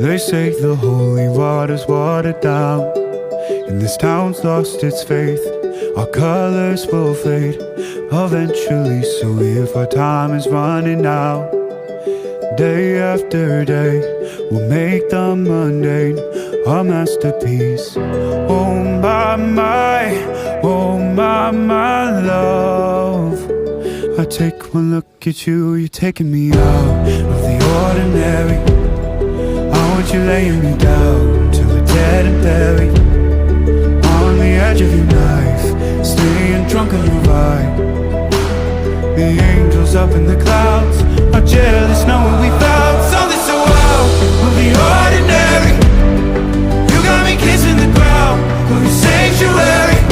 They say the holy water's watered down, and this town's lost its faith. Our colors will fade eventually, so if our time is running out, day after day, we'll make the mundane a masterpiece. Oh my love, I take one look at you, you're taking me out of the ordinary. I want you laying me down till we're dead and buried, on the edge of your knife, staying drunk on your vibe. The angels up in the clouds are jealous knowing we found something so wild of the ordinary. You got me kissing the ground of your sanctuary.